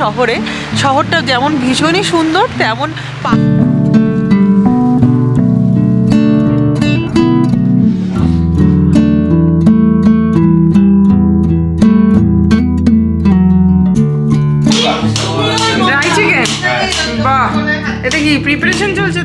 শহরে। শহরটা যেমন ভীষণই সুন্দর তেমন ড্রাই চিকেন, বাহ, এটা কি প্রিপারেশন চলছে?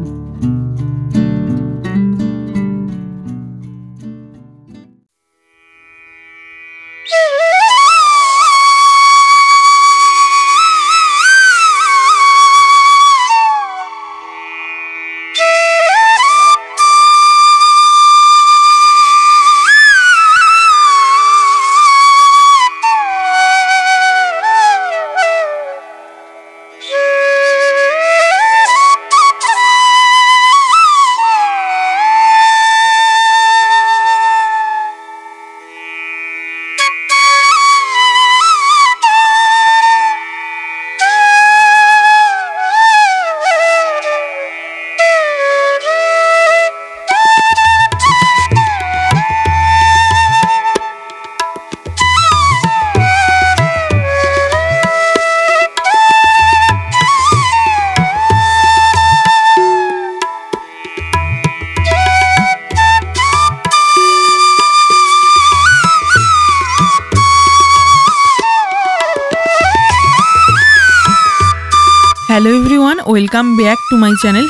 Hello everyone, welcome back to my channel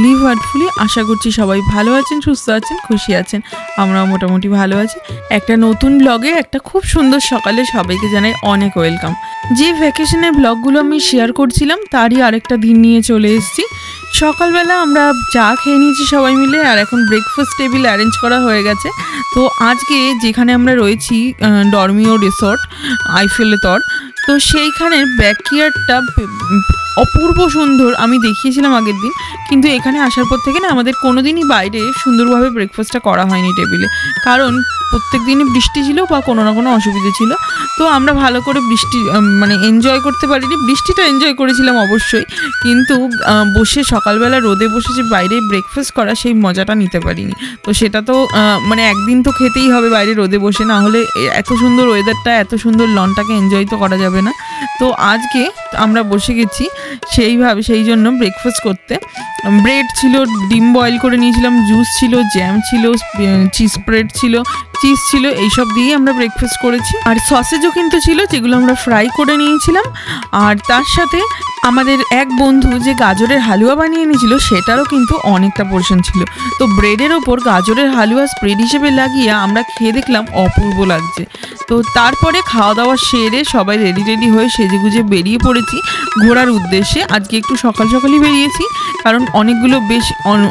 #live heartfully. আশা করছি সবাই ভালো আছেন, সুস্থ আছেন, খুশি আছেন। আমরাও মোটামুটি ভালো আছি। একটা নতুন ব্লগে একটা খুব সুন্দর সকালে সবাইকে জানাই অনেক ওয়েলকাম। যে ভ্যাকেশনের ব্লগগুলো আমি শেয়ার করছিলাম তারই আরেকটা দিন নিয়ে চলে এসেছি। সকালবেলা আমরা চা খেয়ে নিয়েছি সবাই মিলে, আর এখন ব্রেকফাস্ট টেবিল অ্যারেঞ্জ করা হয়ে গেছে। তো আজকে যেখানে আমরা রয়েছি ডরমিও রিসর্ট আইফেলে তর, তো সেইখানের ব্যাকইয়ার্ডটা অপূর্ব সুন্দর। আমি দেখিয়েছিলাম আগের দিন, কিন্তু এখানে আসার পর থেকে না আমাদের কোনো দিনই বাইরে সুন্দরভাবে ব্রেকফাস্টটা করা হয়নি টেবিলে, কারণ প্রত্যেক দিনই বৃষ্টি ছিল বা কোনো না কোনো অসুবিধে ছিল। তো আমরা ভালো করে বৃষ্টি মানে এনজয় করতে পারিনি। বৃষ্টিটা এনজয় করেছিলাম অবশ্যই, কিন্তু বসে সকালবেলা রোদে বসে যে বাইরে ব্রেকফাস্ট করা সেই মজাটা নিতে পারিনি। তো সেটা তো মানে একদিন তো খেতেই হবে বাইরে রোদে বসে, না হলে এত সুন্দর ওয়েদারটা, এত সুন্দর লনটাকে এনজয় তো করা যাবে না। তো আজকে আমরা বসে গেছি সেই জন্য ব্রেকফাস্ট করতে। ব্রেড ছিল, ডিম বয়েল করে নিয়েছিলাম, জুস ছিল, জ্যাম ছিল, চিজ স্প্রেড ছিল, চিজ ছিল, এইসব দিয়েই আমরা ব্রেকফাস্ট করেছি। আর সসেজও কিন্তু ছিল, যেগুলো আমরা ফ্রাই করে নিয়েছিলাম। আর তার সাথে আমাদের এক বন্ধু যে গাজরের হালুয়া বানিয়ে নিয়েছিল সেটারও কিন্তু অনেকটা পোর্শন ছিল। তো ব্রেডের ওপর গাজরের হালুয়া স্প্রেড হিসেবে লাগিয়ে আমরা খেয়ে দেখলাম অপূর্ব লাগছে। তো তারপরে খাওয়া দাওয়া সেরে সবাই রেডি হয়ে সেজেগুজে বেরিয়ে পড়েছি ঘোরার উদ্দেশ্যে। আজকে একটু সকাল সকালই বেরিয়েছি, কারণ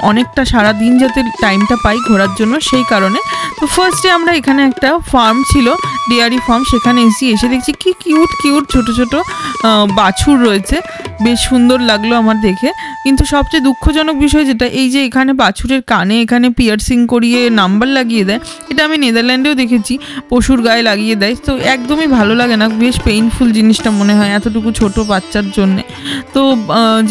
অনেকটা সারাদিন যাতে টাইমটা পাই ঘোরার জন্য, সেই কারণে। তো ফার্স্টে আমরা এখানে একটা ফার্ম ছিল, ডেয়ারি ফার্ম, সেখানে এসে দেখছি কি কিউট কিউট ছোট ছোট বাছুর রয়েছে। বেশ সুন্দর লাগলো আমার দেখে। কিন্তু সবচেয়ে দুঃখজনক বিষয় যেটা, এই যে এখানে বাছুরের কানে এখানে পিয়ার্সিং করিয়ে নাম্বার লাগিয়ে দেয়, এটা আমি নেদারল্যান্ডেও দেখেছি পশুর গায়ে লাগিয়ে দেয়। তো একদমই ভালো লাগে না, বেশ পেইনফুল জিনিসটা মনে হয় এতটুকু ছোট বাচ্চার জন্যে। তো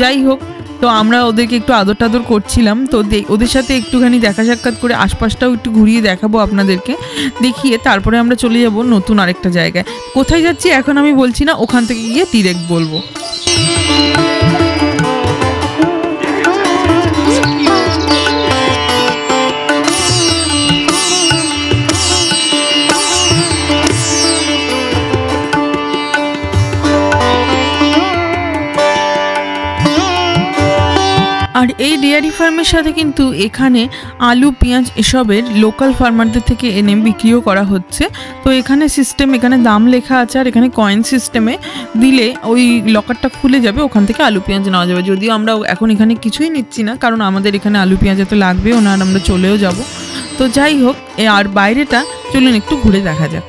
যাই হোক, তো আমরা ওদেরকে একটু আদর টাদর করছিলাম। তো ওদের সাথে একটুখানি দেখা সাক্ষাৎ করে আশপাশটাও একটু ঘুরিয়ে দেখাবো আপনাদেরকে, দেখিয়ে তারপরে আমরা চলে যাব নতুন আরেকটা জায়গায়। কোথায় যাচ্ছি এখন আমি বলছি না, ওখান থেকে গিয়ে ডিরেক্ট বলবো। আর এই ডেয়ারি ফার্মের সাথে কিন্তু এখানে আলু, পেঁয়াজ এসবের লোকাল ফার্মারদের থেকে এনে বিক্রিও করা হচ্ছে। তো এখানে এখানে দাম লেখা আছে, আর এখানে কয়েন সিস্টেমে দিলে ওই লকারটা খুলে যাবে, ওখান থেকে আলু পেঁয়াজ নেওয়া যাবে। যদিও আমরা এখন এখানে কিছুই নিচ্ছি না, কারণ আমাদের এখানে আলু পেঁয়াজ তো লাগবেও না, আর আমরা চলেও যাব। তো যাই হোক, আর বাইরেটা চলুন একটু ঘুরে দেখা যাক।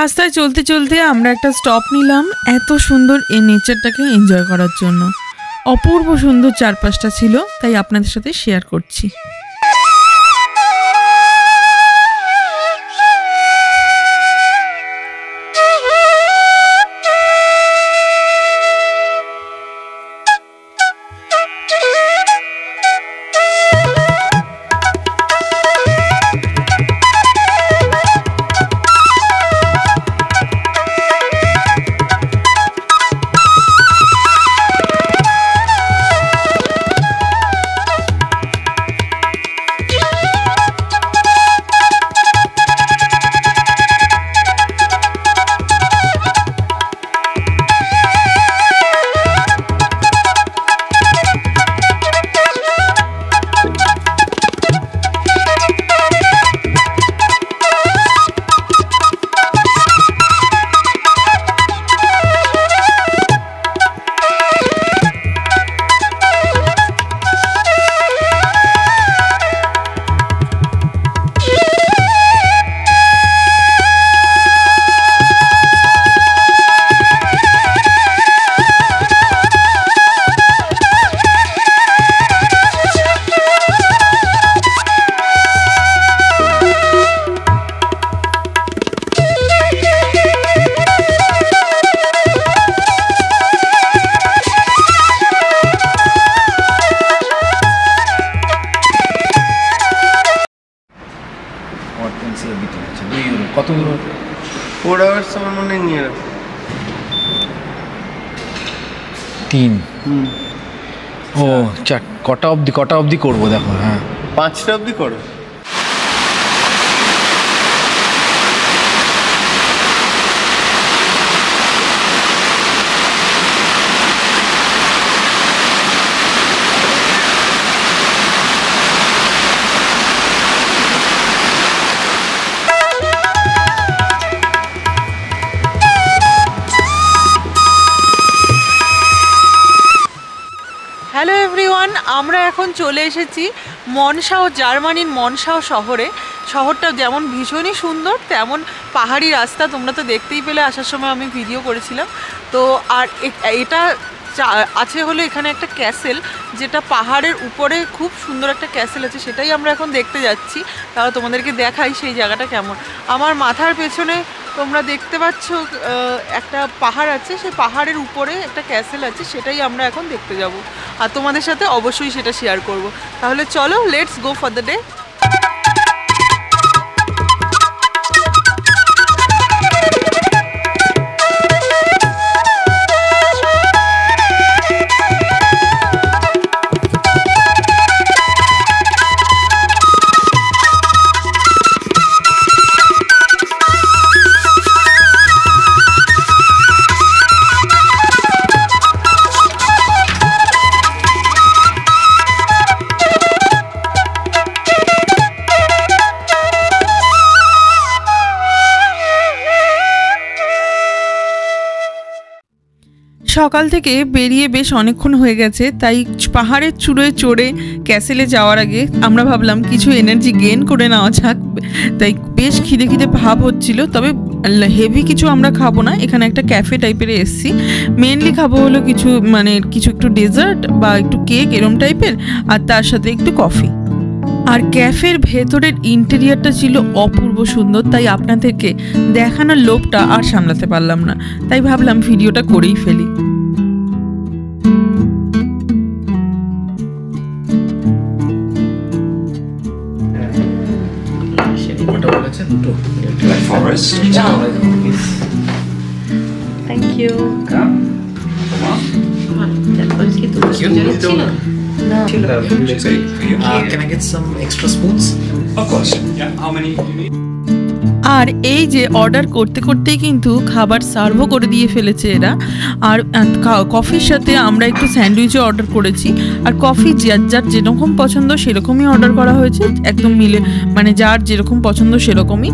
রাস্তায় চলতে চলতে আমরা একটা স্টপ নিলাম এত সুন্দর এই নেচারটাকে এনজয় করার জন্য। অপূর্ব সুন্দর চারপাশটা ছিল, তাই আপনাদের সাথে শেয়ার করছি। কত দূর? 4 hours আমার মনে নিয়ে 3। ও কটা অবধি করবো দেখো। হ্যাঁ 5টা অবধি করো। হ্যালো এভরিওয়ান, আমরা এখন চলে এসেছি মনসাও, জার্মানির মনসাও শহরে। শহরটা যেমন ভীষণই সুন্দর, তেমন পাহাড়ি রাস্তা। তোমরা তো দেখতেই পেলে, আসার সময় আমি ভিডিও করেছিলাম। তো আর এটা আছে হলো এখানে একটা ক্যাসেল, যেটা পাহাড়ের উপরে খুব সুন্দর একটা ক্যাসেল আছে, সেটাই আমরা এখন দেখতে যাচ্ছি। তাহলে তোমাদেরকে দেখাই সেই জায়গাটা কেমন। আমার মাথার পেছনে তোমরা দেখতে পাচ্ছ একটা পাহাড় আছে, সেই পাহাড়ের উপরে একটা ক্যাসেল আছে, সেটাই আমরা এখন দেখতে যাব আর তোমাদের সাথে অবশ্যই সেটা শেয়ার করব। তাহলে চলো, let's go for the day. সকাল থেকে বেরিয়ে বেশ অনেকক্ষণ হয়ে গেছে, তাই পাহাড়ের চূড়োয় চড়ে ক্যাসেলে যাওয়ার আগে আমরা ভাবলাম কিছু এনার্জি গেইন করে নেওয়া যাক। তাই বেশ খিদে ভাব হচ্ছিল, তবে হেভি কিছু আমরা খাবো না। এখানে একটা ক্যাফে টাইপের এসছি, মেনলি খাবো হলো কিছু একটু ডেজার্ট বা একটু কেক এরম টাইপের, আর তার সাথে একটু কফি। আর ক্যাফের ভেতরের ইন্টেরিয়ারটা ছিল অপূর্ব সুন্দর, তাই আপনাদেরকে দেখানোর লোভটা আর সামলাতে পারলাম না, তাই ভাবলাম ভিডিওটা করেই ফেলি। Thank you. Can I get some extra spoons? Of course. Yeah. How many do you need? আর এই যে অর্ডার করতে করতেই কিন্তু খাবার সার্ভও করে দিয়ে ফেলেছে এরা। আর কফির সাথে আমরা একটু স্যান্ডউইচও অর্ডার করেছি, আর কফি যার যেরকম পছন্দ সেরকমই অর্ডার করা হয়েছে, একদম মিলে যার যেরকম পছন্দ সেরকমই।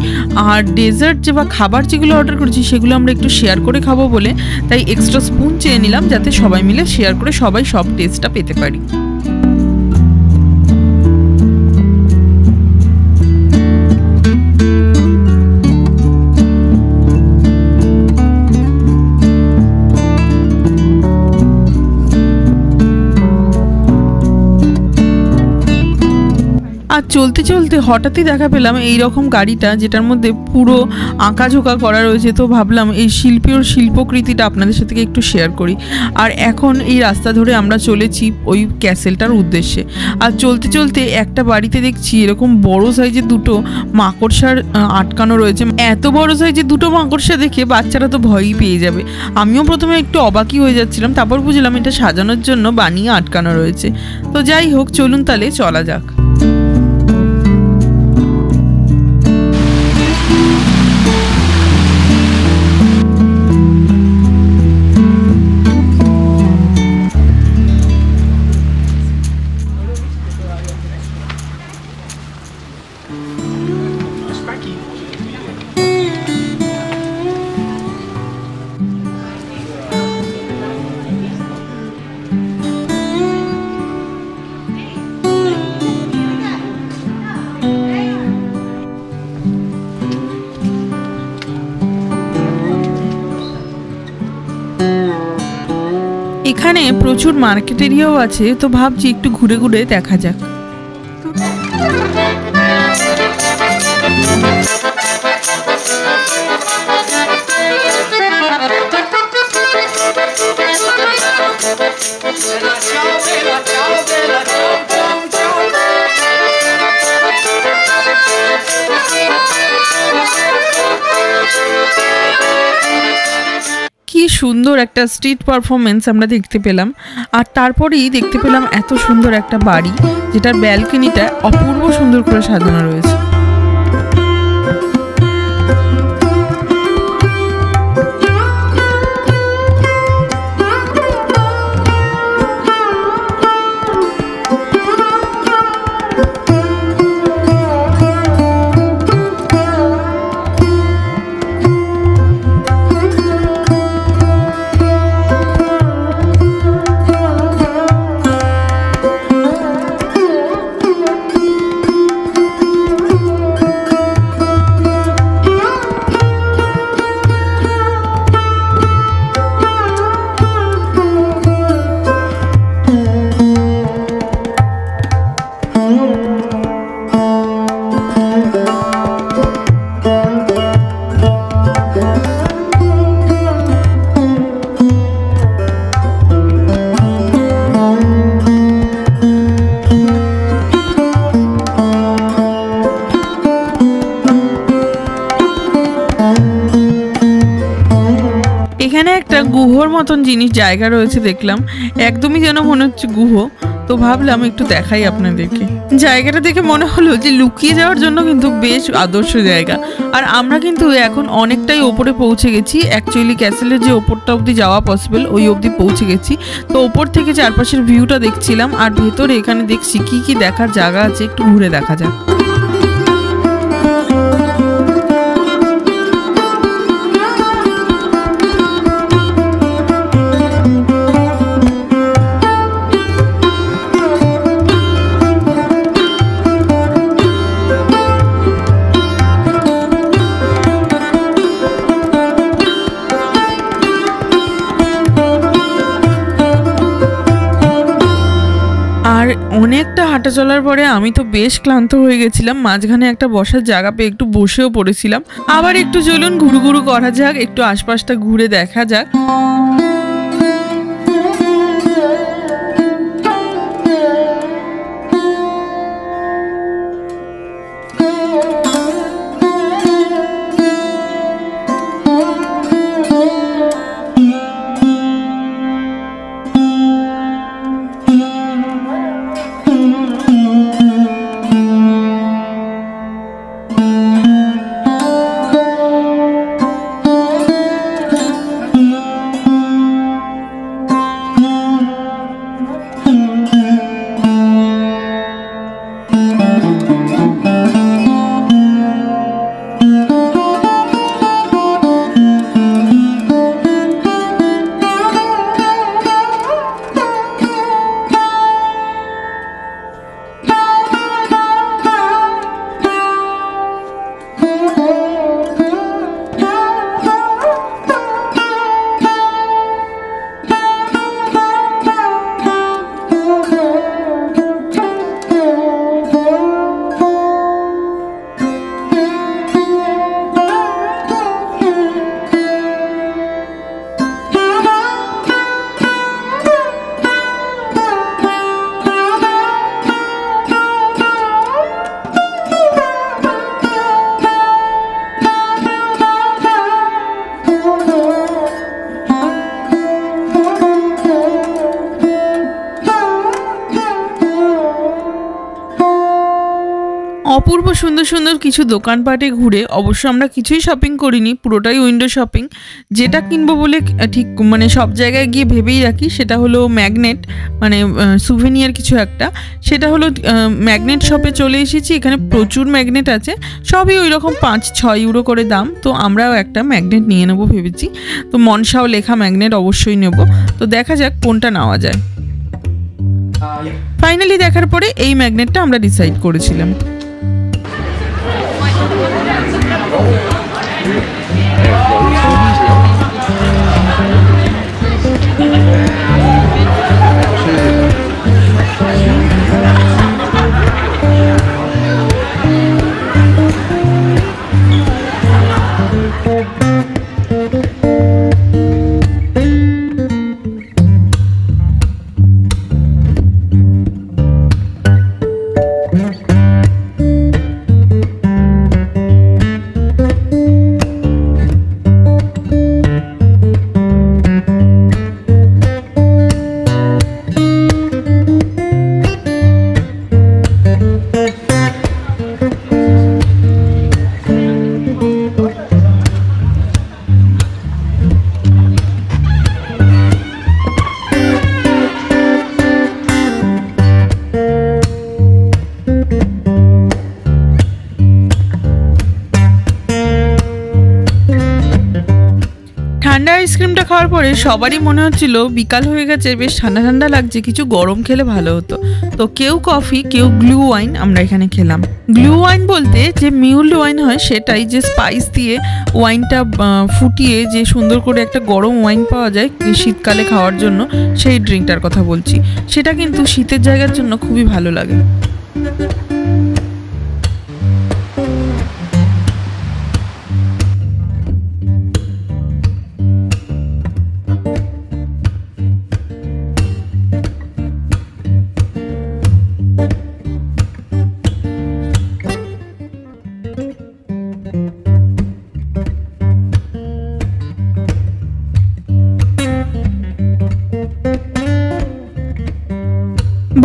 আর ডেজার্ট বা খাবার যেগুলো অর্ডার করেছি সেগুলো আমরা একটু শেয়ার করে খাবো বলে তাই এক্সট্রা স্পুন চেয়ে নিলাম, যাতে সবাই মিলে শেয়ার করে সবাই সব টেস্টটা পেতে পারি। চলতে চলতে হঠাৎই দেখা পেলাম এই রকম গাড়িটা, যেটার মধ্যে পুরো আঁকাঝোঁকা করা রয়েছে। তো ভাবলাম এই শিল্পীর শিল্পকৃতিটা আপনাদের সাথে একটু শেয়ার করি। আর এখন এই রাস্তা ধরে আমরা চলেছি ওই ক্যাসেলটার উদ্দেশ্যে। আর চলতে চলতে একটা বাড়িতে দেখছি এরকম বড় সাইজের দুটো মাকড়সার আটকানো রয়েছে। এত বড় সাইজের দুটো মাকড়সা দেখে বাচ্চারা তো ভয়ই পেয়ে যাবে। আমিও প্রথমে একটু অবাকই হয়ে যাচ্ছিলাম, তারপর বুঝলাম এটা সাজানোর জন্য বানিয়ে আটকানো রয়েছে। তো যাই হোক, চলুন তাহলে চলা যাক। এখানে প্রচুর মার্কেট এরিয়াও আছে, তো ভাবছি একটু ঘুরে ঘুরে দেখা যাক। কি সুন্দর একটা স্ট্রিট পারফরমেন্স আমরা দেখতে পেলাম। আর তারপরেই দেখতে পেলাম এত সুন্দর একটা বাড়ি, যেটার ব্যালকনিটা অপূর্ব সুন্দর করে সাজানো রয়েছে। এখানে একটা গুহর মতন জিনিস জায়গা রয়েছে দেখলাম, একদমই যেন মনে হচ্ছে গুহ। তো ভাবলাম একটু দেখাই আপনাদেরকে। জায়গাটা দেখে মনে হলো যে লুকিয়ে যাওয়ার জন্য কিন্তু বেশ আদর্শ জায়গা। আর আমরা কিন্তু এখন অনেকটাই ওপরে পৌঁছে গেছি। অ্যাকচুয়ালি ক্যাসেলের যে ওপরটা অবধি যাওয়া পসিবল, ওই অবধি পৌঁছে গেছি। তো ওপর থেকে চারপাশের ভিউটা দেখছিলাম, আর ভেতরে এখানে দেখছি কি কি দেখার জায়গা আছে, একটু ঘুরে দেখা যাক। আর অনেকটা হাঁটা চলার পরে আমি তো বেশ ক্লান্ত হয়ে গেছিলাম। মাঝখানে একটা বসার জায়গা পেয়ে একটু বসেও পড়েছিলাম। আবার একটু চলুন ঘুরু ঘুরু করা যাক, একটু আশপাশটা ঘুরে দেখা যাক। অপূর্ব সুন্দর সুন্দর কিছু দোকানপাটে ঘুরে অবশ্য আমরা কিছুই শপিং করিনি, পুরোটাই উইন্ডো শপিং। যেটা কিনবো বলে ঠিক মানে সব জায়গায় গিয়ে ভেবেই রাখি সেটা হলো ম্যাগনেট, মানে সুভেনিয়ার কিছু একটা। সেটা হলো ম্যাগনেট শপে চলে এসেছি। এখানে প্রচুর ম্যাগনেট আছে, সবই ওই রকম 5-6 ইউরো করে দাম। তো আমরাও একটা ম্যাগনেট নিয়ে নেবো ভেবেছি। তো মনসাও লেখা ম্যাগনেট অবশ্যই নেব। তো দেখা যাক কোনটা নেওয়া যায়। ফাইনালি দেখার পরে এই ম্যাগনেটটা আমরা ডিসাইড করেছিলাম। ঠান্ডা আইসক্রিমটা খাওয়ার পরে সবারই মনে হচ্ছিল বিকাল হয়ে গেছে, বেশ ঠান্ডা ঠান্ডা লাগছে, কিছু গরম খেলে ভালো হতো। তো কেউ কফি, কেউ গ্লু ওয়াইন আমরা এখানে খেলাম। গ্লু ওয়াইন বলতে যে মিউল্ড ওয়াইন হয় সেটাই, যে স্পাইস দিয়ে ওয়াইনটা ফুটিয়ে যে সুন্দর করে একটা গরম ওয়াইন পাওয়া যায় শীতকালে খাওয়ার জন্য, সেই ড্রিঙ্কটার কথা বলছি। সেটা কিন্তু শীতের জায়গার জন্য খুবই ভালো লাগে।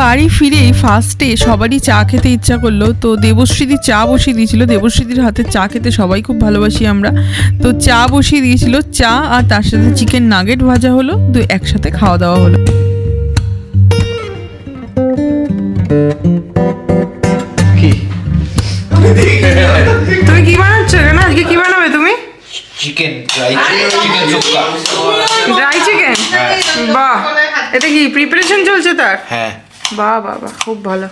বাড়ি ফিরেই ফার্স্টে সবারই চা খেতে ইচ্ছা করলো। তো দেবশ্রীদি চা বসিয়ে দিয়েছিল। দেবশ্রীদির হাতে চা খেতে সবাই খুব ভালোবাসি আমরা। তো চা বসিয়ে দিয়েছিল, চা আর তার সাথে চিকেন নাগেট ভাজা হলো। তো একসাথে খাওয়া দাওয়া হলো। তুমি কি বানাচ্ছ? না আজকে কি বানাবে তুমি? Chicken dry chicken sukka. Dry chicken? বাহ, এটা কি প্রিপারেশন চলছে তার? হ্যাঁ। বাহ বাহ বাহ, খুব ভালো।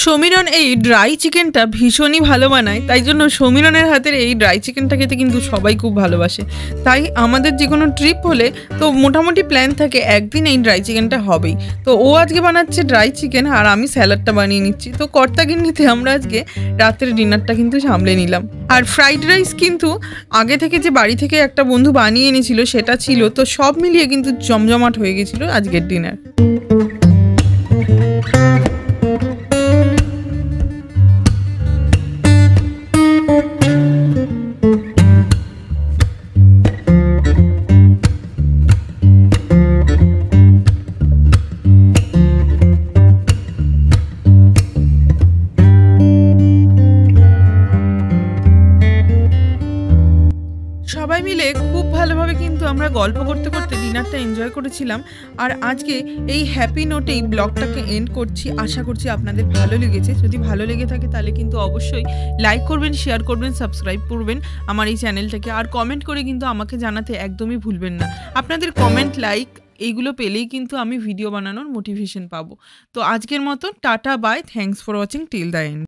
সমীরণ এই ড্রাই চিকেনটা ভীষণই ভালো বানায়, তাই জন্য সমীরণের হাতের এই ড্রাই চিকেনটা খেতে কিন্তু সবাই খুব ভালোবাসে। তাই আমাদের যে কোনো ট্রিপ হলে তো মোটামুটি প্ল্যান থাকে একদিন এই ড্রাই চিকেনটা হবেই। তো ও আজকে বানাচ্ছে ড্রাই চিকেন আর আমি স্যালাডটা বানিয়ে নিচ্ছি। তো কর্তাগিন্নিতে আমরা আজকে রাতের ডিনারটা কিন্তু সামলে নিলাম। আর ফ্রাইড রাইস কিন্তু আগে থেকে যে বাড়ি থেকে একটা বন্ধু বানিয়ে এনেছিল সেটা ছিল। তো সব মিলিয়ে কিন্তু জমজমাট হয়ে গেছিলো আজকের ডিনার। সবাই মিলে খুব ভালোভাবে কিন্তু আমরা গল্প করতে করতে ডিনারটা এনজয় করেছিলাম। আর আজকে এই হ্যাপি নোটেই ব্লগটাকে এন্ড করছি। আশা করছি আপনাদের ভালো লেগেছে। যদি ভালো লেগে থাকে তাহলে কিন্তু অবশ্যই লাইক করবেন, শেয়ার করবেন, সাবস্ক্রাইব করবেন আমার এই চ্যানেলটাকে। আর কমেন্ট করে কিন্তু আমাকে জানাতে একদমই ভুলবেন না। আপনাদের কমেন্ট, লাইক এইগুলো পেলেই কিন্তু আমি ভিডিও বানানোর মোটিভেশন পাবো। তো আজকের মতো tata, bye, thanks for watching till the and.